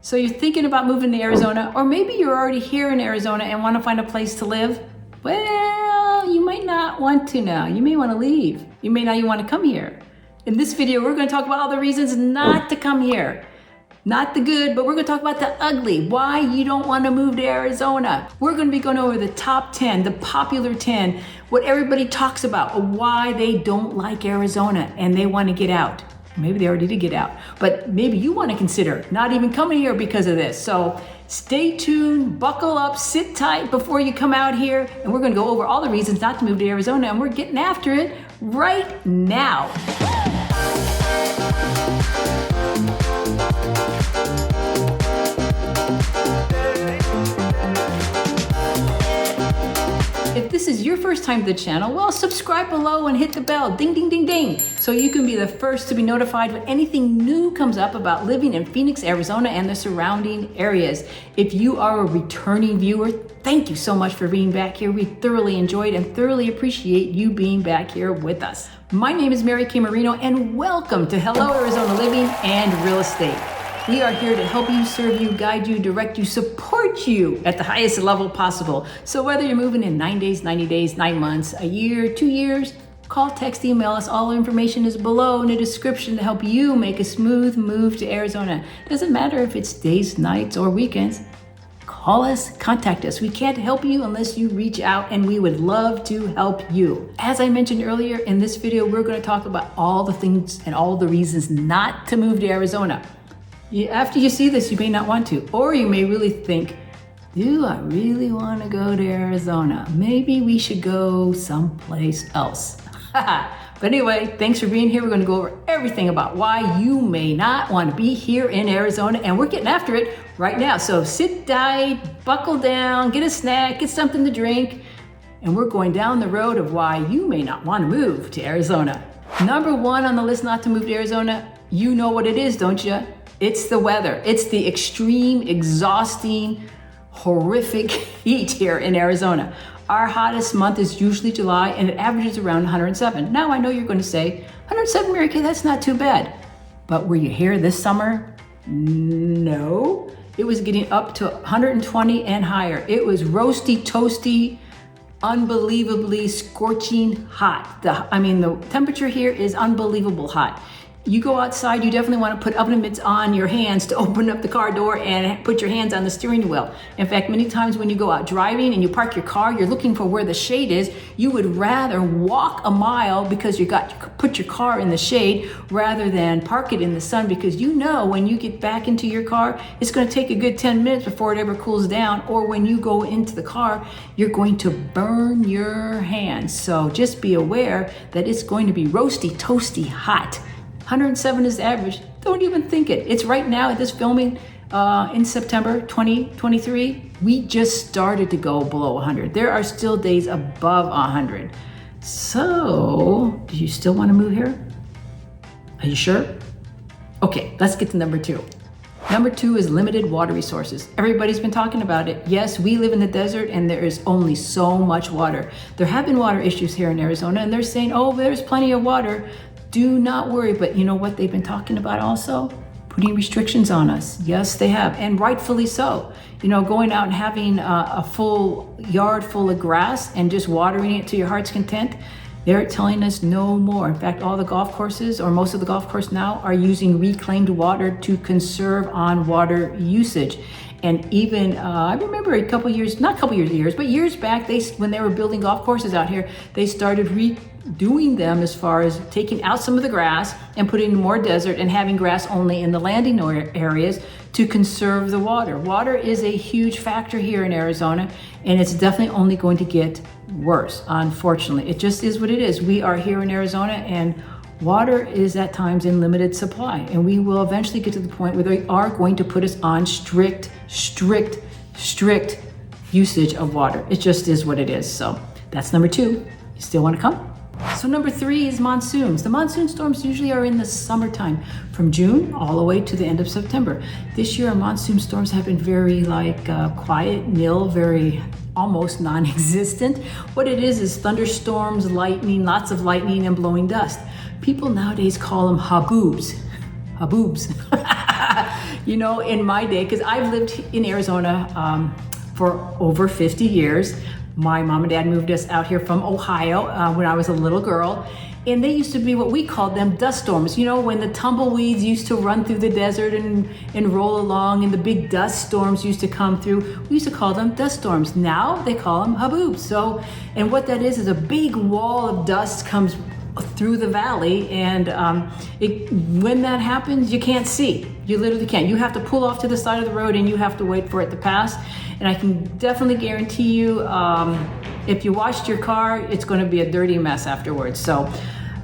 So you're thinking about moving to Arizona, or maybe you're already here in Arizona and want to find a place to live. Well, you might not want to now. You may want to leave. You may not even want to come here. In this video, we're going to talk about all the reasons not to come here. Not the good, but we're going to talk about the ugly. Why you don't want to move to Arizona. We're going to be going over the top 10, the popular 10, what everybody talks about, why they don't like Arizona and they want to get out. Maybe they already did get out, but maybe you want to consider not even coming here because of this. So stay tuned, buckle up, sit tight before you come out here, and we're going to go over all the reasons not to move to Arizona, and we're getting after it right now. If this is your first time to the channel, well, subscribe below and hit the bell, ding, ding, ding, ding, so you can be the first to be notified when anything new comes up about living in Phoenix, Arizona, and the surrounding areas. If you are a returning viewer, thank you so much for being back here. We thoroughly enjoyed and thoroughly appreciate you being back here with us. My name is Mary K. Marino, and welcome to Hello Arizona Living and Real Estate. We are here to help you, serve you, guide you, direct you, support you at the highest level possible. So whether you're moving in 9 days, 90 days, 9 months, a year, 2 years, call, text, email us. All information is below in the description to help you make a smooth move to Arizona. Doesn't matter if it's days, nights, or weekends. Call us, contact us. We can't help you unless you reach out, and we would love to help you. As I mentioned earlier, in this video, we're going to talk about all the things and all the reasons not to move to Arizona. After you see this, you may not want to, or you may really think, do I really want to go to Arizona? Maybe we should go someplace else. But anyway, thanks for being here. We're going to go over everything about why you may not want to be here in Arizona, and we're getting after it right now. So sit tight, buckle down, get a snack, get something to drink, and we're going down the road of why you may not want to move to Arizona. Number one on the list not to move to Arizona, you know what it is, don't you? It's the weather. It's the extreme, exhausting, horrific heat here in Arizona. Our hottest month is usually July, and it averages around 107. Now, I know you're going to say, 107, Mary Kay, that's not too bad. But were you here this summer? No. It was getting up to 120 and higher. It was roasty, toasty, unbelievably scorching hot. The temperature here is unbelievable hot. You go outside, you definitely want to put oven mitts on your hands to open up the car door and put your hands on the steering wheel. In fact, many times when you go out driving and you park your car, you're looking for where the shade is. You would rather walk a mile because you put your car in the shade rather than park it in the sun, because you know when you get back into your car, it's going to take a good 10 minutes before it ever cools down, or when you go into the car, you're going to burn your hands. So just be aware that it's going to be roasty, toasty, hot. 107 is the average. Don't even think it. It's right now at this filming in September 2023. We just started to go below 100. There are still days above 100. So, do you still want to move here? Are you sure? Okay, let's get to number two. Number two is limited water resources. Everybody's been talking about it. Yes, we live in the desert and there is only so much water. There have been water issues here in Arizona, and they're saying, oh, there's plenty of water. Do not worry, but you know what they've been talking about also? Putting restrictions on us. Yes, they have, and rightfully so. You know, going out and having a full yard full of grass and just watering it to your heart's content, they're telling us no more. In fact, all the golf courses, or most of the golf courses now, are using reclaimed water to conserve on water usage. And even, I remember years back, when they were building golf courses out here, they started redoing them as far as taking out some of the grass and putting more desert and having grass only in the landing areas to conserve the water. Water is a huge factor here in Arizona, and it's definitely only going to get worse, unfortunately. It just is what it is. We are here in Arizona, and water is at times in limited supply, and we will eventually get to the point where they are going to put us on strict usage of water. It just is what it is. So that's number two. You still want to come? So number three is monsoons. The monsoon storms usually are in the summertime, from June all the way to the end of September. This year, our monsoon storms have been very quiet, nil, very almost non-existent. What it is thunderstorms, lightning, lots of lightning, and blowing dust. People nowadays call them haboobs. You know, in my day, because I've lived in Arizona for over 50 years. My mom and dad moved us out here from Ohio when I was a little girl. And they used to be what we called them dust storms. You know, when the tumbleweeds used to run through the desert and roll along and the big dust storms used to come through, we used to call them dust storms. Now they call them haboobs. So, and what that is a big wall of dust comes through the valley, and when that happens, you can't see. You literally can't. You have to pull off to the side of the road and you have to wait for it to pass. And I can definitely guarantee you, if you washed your car, it's going to be a dirty mess afterwards. So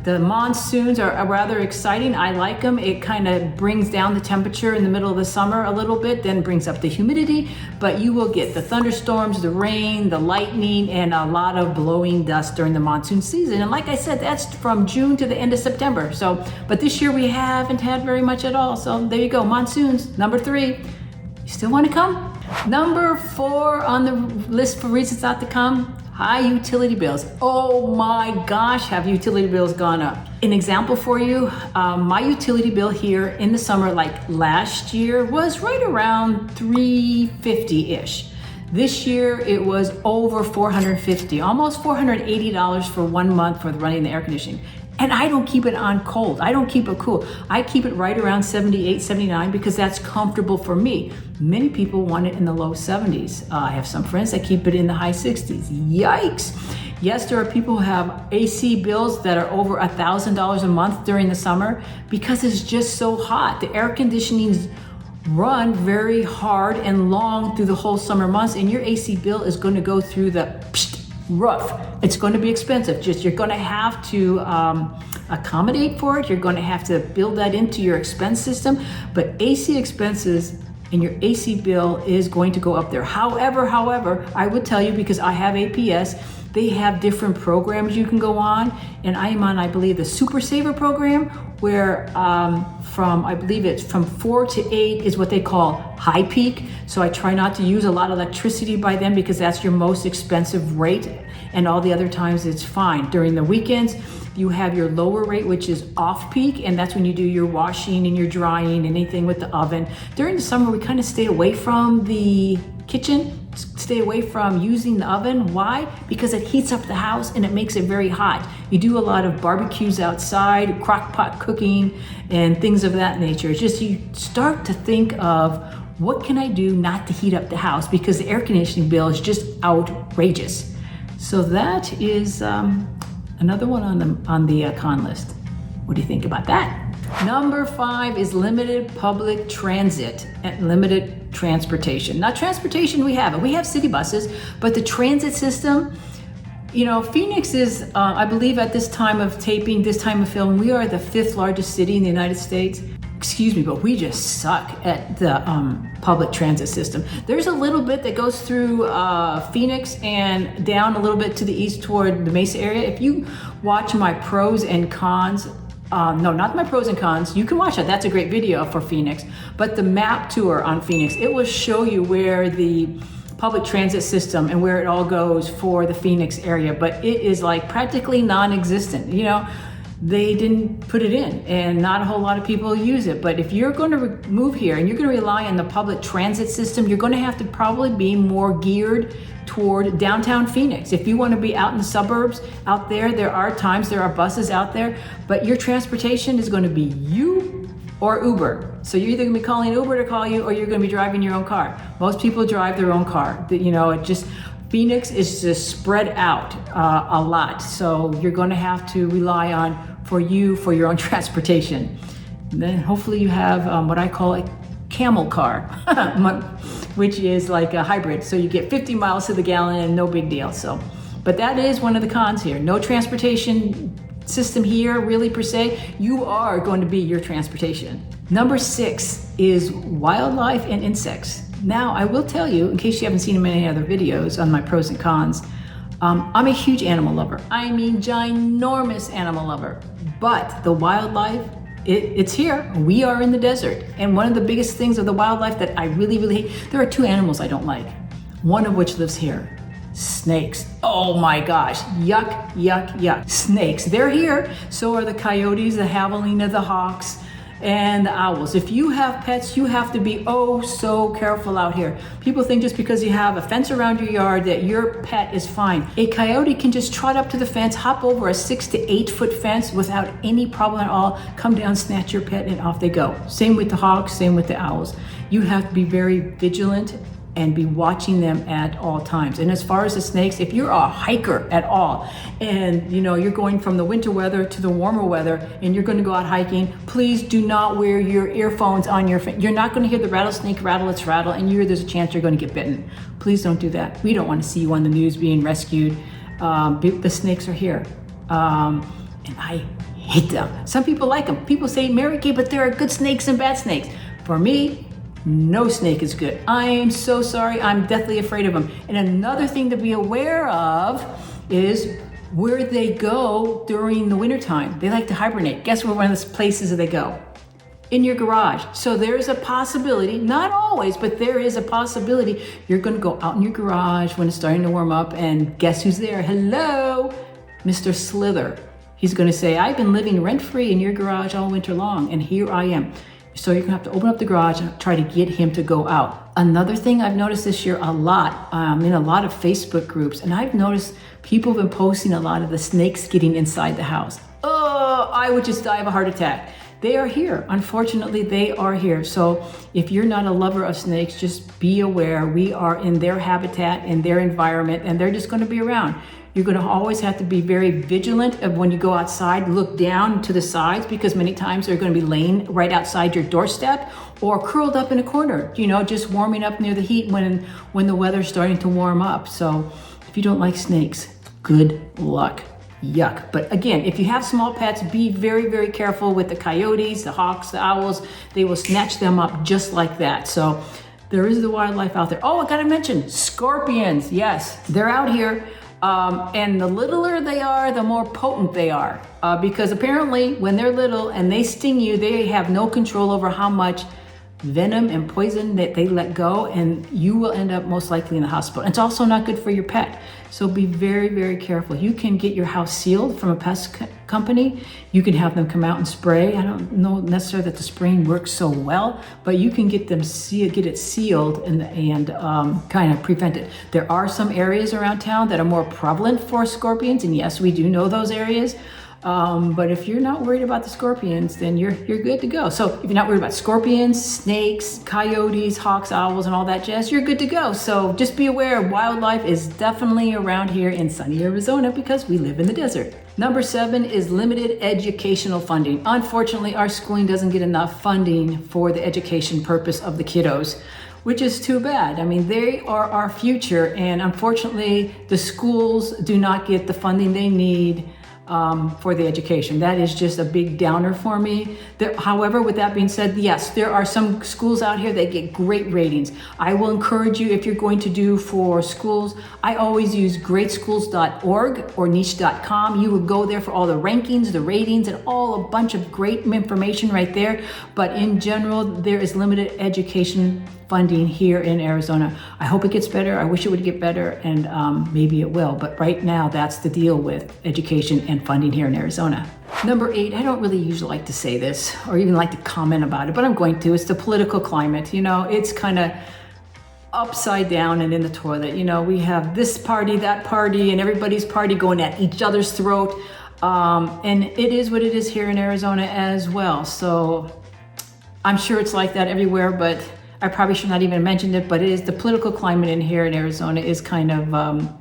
the monsoons are rather exciting. I like them. It kind of brings down the temperature in the middle of the summer a little bit, then brings up the humidity, but you will get the thunderstorms, the rain, the lightning, and a lot of blowing dust during the monsoon season. And like I said, that's from June to the end of September. So, but this year we haven't had very much at all. So there you go, monsoons, number 3. You still want to come? Number 4 on the list for reasons not to come, high utility bills. Oh my gosh, have utility bills gone up? An example for you, my utility bill here in the summer, like last year, was right around $350-ish. This year it was over $450, almost $480 for 1 month for running the air conditioning. And I don't keep it on cold. I don't keep it cool. I keep it right around 78, 79 because that's comfortable for me. Many people want it in the low 70s. I have some friends that keep it in the high 60s. Yikes. Yes, there are people who have AC bills that are over $1,000 a month during the summer because it's just so hot. The air conditioning's run very hard and long through the whole summer months, and your AC bill is going to go through the roof. It's going to be expensive. Just you're going to have to accommodate for it. You're going to have to build that into your expense system. But AC expenses and your AC bill is going to go up there. However, I would tell you, because I have APS, they have different programs you can go on, and I am on, I believe, the Super Saver program, where I believe it's from 4 to 8 is what they call high peak. So I try not to use a lot of electricity by then because that's your most expensive rate, and all the other times it's fine. During the weekends, you have your lower rate, which is off peak, and that's when you do your washing and your drying, anything with the oven. During the summer, we kind of stay away from the kitchen, stay away from using the oven. Why? Because it heats up the house and it makes it very hot. You do a lot of barbecues outside, crock pot cooking, and things of that nature. It's just you start to think of, what can I do not to heat up the house, because the air conditioning bill is just outrageous. So that is another one on the con list. What do you think about that? Number 5 is limited public transit and limited transportation. Now, transportation, we have it. We have city buses, but the transit system, you know, Phoenix is, I believe at this time of taping, this time of film, we are the 5th largest city in the United States. Excuse me, but we just suck at the public transit system. There's a little bit that goes through Phoenix and down a little bit to the east toward the Mesa area. If you watch my pros and cons, no, not my pros and cons, you can watch that. That's a great video for Phoenix. But the map tour on Phoenix, it will show you where the public transit system and where it all goes for the Phoenix area. But it is like practically non-existent. You know, they didn't put it in, and not a whole lot of people use it. But if you're going to move here and you're going to rely on the public transit system, you're going to have to probably be more geared toward downtown Phoenix. If you want to be out in the suburbs, out there, there are buses out there, but your transportation is going to be you or Uber. So you're either going to be calling Uber to call you, or you're going to be driving your own car. Most people drive their own car. You know, Phoenix is just spread out a lot. So you're going to have to rely on for your own transportation. And then hopefully you have what I call a camel car, which is like a hybrid. So you get 50 miles to the gallon and no big deal. So, but that is one of the cons here. No transportation system here really per se. You are going to be your transportation. Number 6 is wildlife and insects. Now, I will tell you, in case you haven't seen many other videos on my pros and cons, I'm a huge animal lover. I mean, ginormous animal lover. But the wildlife, it's here. We are in the desert. And one of the biggest things of the wildlife that I really, really hate, there are 2 animals I don't like. One of which lives here. Snakes. Oh my gosh. Yuck, yuck, yuck. Snakes. They're here. So are the coyotes, the javelina, the hawks. and the owls. If you have pets, you have to be oh so careful out here. People think just because you have a fence around your yard that your pet is fine. A coyote can just trot up to the fence, hop over a 6 to 8 foot fence without any problem at all, come down, snatch your pet, and off they go. Same with the hawks, same with the owls. You have to be very vigilant and be watching them at all times. And as far as the snakes, if you're a hiker at all, and you're going from the winter weather to the warmer weather, and you're going to go out hiking, please do not wear your earphones on your You're not going to hear the rattlesnake rattle its rattle, and there's a chance you're going to get bitten. Please don't do that. We don't want to see you on the news being rescued. The snakes are here, and I hate them. Some people like them. People say, Mary Kay, but there are good snakes and bad snakes. For me, no snake is good. I am so sorry. I'm deathly afraid of them. And another thing to be aware of is where they go during the wintertime. They like to hibernate. Guess where one of the places that they go? In your garage. So there's a possibility, not always, but there is a possibility you're going to go out in your garage when it's starting to warm up, and guess who's there? Hello, Mr. Slither. He's going to say, I've been living rent-free in your garage all winter long, and here I am. So you're gonna have to open up the garage and try to get him to go out. Another thing I've noticed this year a lot, in a lot of Facebook groups, and I've noticed people have been posting a lot of the snakes getting inside the house. Oh, I would just die of a heart attack. They are here. Unfortunately, they are here. So if you're not a lover of snakes, just be aware. We are in their habitat, in their environment, and they're just gonna be around. You're going to always have to be very vigilant of when you go outside, look down to the sides, because many times they're going to be laying right outside your doorstep or curled up in a corner, just warming up near the heat when the weather's starting to warm up. So if you don't like snakes, good luck. Yuck. But again, if you have small pets, be very, very careful with the coyotes, the hawks, the owls. They will snatch them up just like that. So there is the wildlife out there. Oh, I got to mention scorpions. Yes, they're out here. And the littler they are, the more potent they are. Because apparently when they're little and they sting you, they have no control over how much venom and poison that they let go, and you will end up most likely in the hospital. It's also not good for your pet. So be very, very careful. You can get your house sealed from a pest company. You can have them come out and spray. I don't know necessarily that the spraying works so well, but you can get them get it sealed and kind of prevent it. There are some areas around town that are more prevalent for scorpions, and yes, we do know those areas. But if you're not worried about the scorpions, then you're good to go. So if you're not worried about scorpions, snakes, coyotes, hawks, owls, and all that jazz, you're good to go. So just be aware, wildlife is definitely around here in sunny Arizona because we live in the desert. Number 7 is limited educational funding. Unfortunately, our schooling doesn't get enough funding for the education purpose of the kiddos, which is too bad. I mean, they are our future, and unfortunately, the schools do not get the funding they need for the education. That is just a big downer for me. However, with that being said, yes, there are some schools out here that get great ratings. I will encourage you, if you're going to do for schools, I always use greatschools.org or niche.com. You would go there for all the rankings, the ratings, and a bunch of great information right there. But in general, there is limited education funding here in Arizona. I hope it gets better. I wish it would get better, and maybe it will. But right now, that's the deal with education and funding here in Arizona. Number 8, I don't really usually like to say this or even like to comment about it, but I'm going to. It's the political climate. It's kind of upside down and in the toilet. We have this party, that party, and everybody's party going at each other's throat. And it is what it is here in Arizona as well. So I'm sure it's like that everywhere, but I probably should not even mention it, but it is the political climate in here in Arizona is kind of,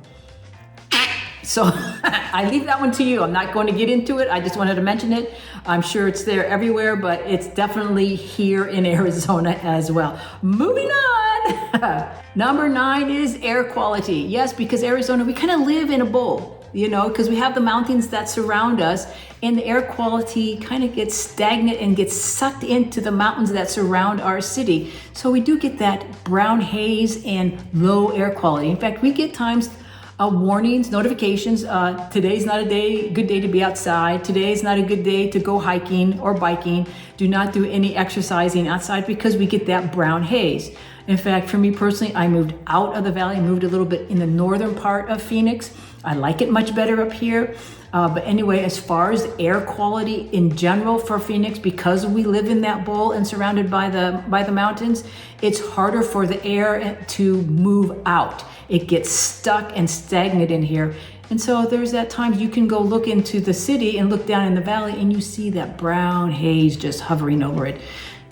so I leave that one to you. I'm not going to get into it. I just wanted to mention it. I'm sure it's there everywhere, but it's definitely here in Arizona as well. Moving on. Number 9 is air quality. Yes, because Arizona, we kind of live in a bowl. Because we have the mountains that surround us, and the air quality kind of gets stagnant and gets sucked into the mountains that surround our city. So we do get that brown haze and low air quality. In fact, we get times warnings, notifications. Today's not a good day to be outside. Today's not a good day to go hiking or biking. Do not do any exercising outside because we get that brown haze. In fact, for me personally, I moved out of the valley, moved a little bit in the northern part of Phoenix. I like it much better up here. But anyway, as far as air quality in general for Phoenix, because we live in that bowl and surrounded by the mountains, it's harder for the air to move out. It gets stuck and stagnant in here. And so there's that time you can go look into the city and look down in the valley and you see that brown haze just hovering over it.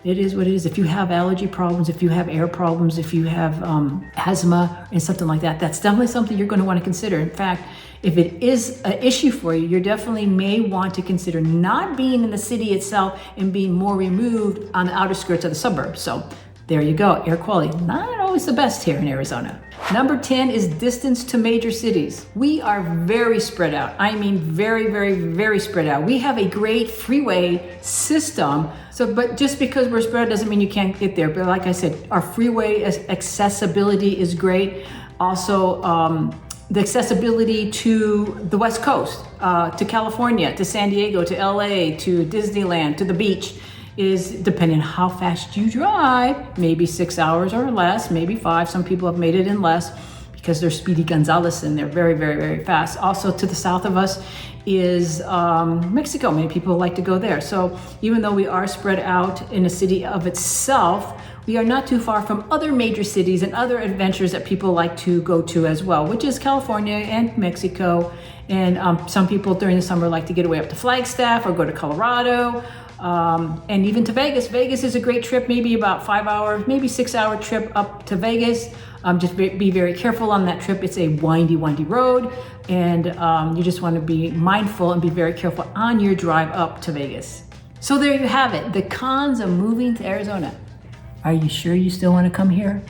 It is what it is. If you have allergy problems, if you have air problems, if you have asthma and something like that, that's definitely something you're going to want to consider. In fact, if it is an issue for you, you definitely may want to consider not being in the city itself and being more removed on the outer skirts of the suburbs. So there you go. Air quality, not always the best here in Arizona. Number 10 is distance to major cities. We are very spread out. I mean, very, very, very spread out. We have a great freeway system. But just because we're spread out doesn't mean you can't get there. But like I said, our freeway accessibility is great. Also, the accessibility to the West Coast, to California, to San Diego, to LA, to Disneyland, to the beach is depending on how fast you drive, maybe 6 hours or less, maybe 5. Some people have made it in less because they're Speedy Gonzales and they're very, very, very fast. Also to the south of us is Mexico. Many people like to go there. So even though we are spread out in a city of itself, we are not too far from other major cities and other adventures that people like to go to as well, which is California and Mexico. And some people during the summer like to get away up to Flagstaff or go to Colorado. And even to Vegas. Vegas is a great trip, maybe about 5 hours, maybe 6 hour trip up to Vegas. Just be very careful on that trip. It's a windy road, and you just want to be mindful and be very careful on your drive up to Vegas. So there you have it, the cons of moving to Arizona. Are you sure you still want to come here?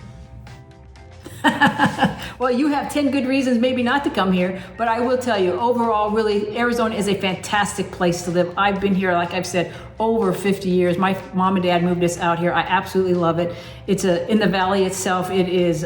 Well, you have 10 good reasons maybe not to come here, but I will tell you, overall, really, Arizona is a fantastic place to live. I've been here, like I've said, over 50 years. My mom and dad moved us out here. I absolutely love it. It's in the valley itself. It is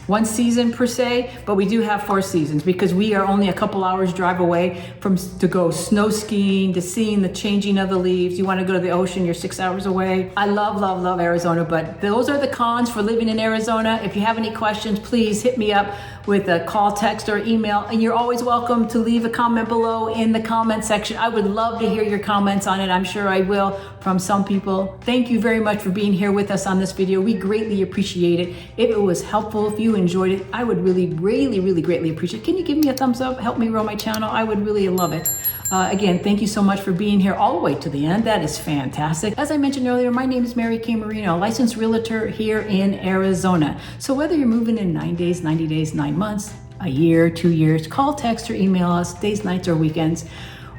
one season per se, but we do have 4 seasons because we are only a couple hours drive away to go snow skiing, to seeing the changing of the leaves. You want to go to the ocean, you're 6 hours away. I love, love, love Arizona, but those are the cons for living in Arizona. If you have any questions, please hit me up with a call, text, or email. And you're always welcome to leave a comment below in the comment section. I would love to hear your comments on it. I'm sure I will from some people. Thank you very much for being here with us on this video. We greatly appreciate it. If it was helpful, if you enjoyed it, I would really, really, really greatly appreciate it. Can you give me a thumbs up? Help me grow my channel. I would really love it. Again, thank you so much for being here all the way to the end. That is fantastic. As I mentioned earlier, my name is Mary Kay Marino, licensed realtor here in Arizona. So whether you're moving in 9 days, 90 days, 9 months, a year, 2 years, call, text, or email us days, nights, or weekends.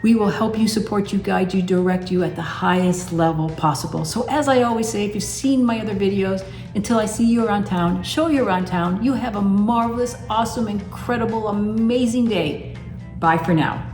We will help you, support you, guide you, direct you at the highest level possible. So as I always say, if you've seen my other videos, until I see you around town, show you around town, you have a marvelous, awesome, incredible, amazing day. Bye for now.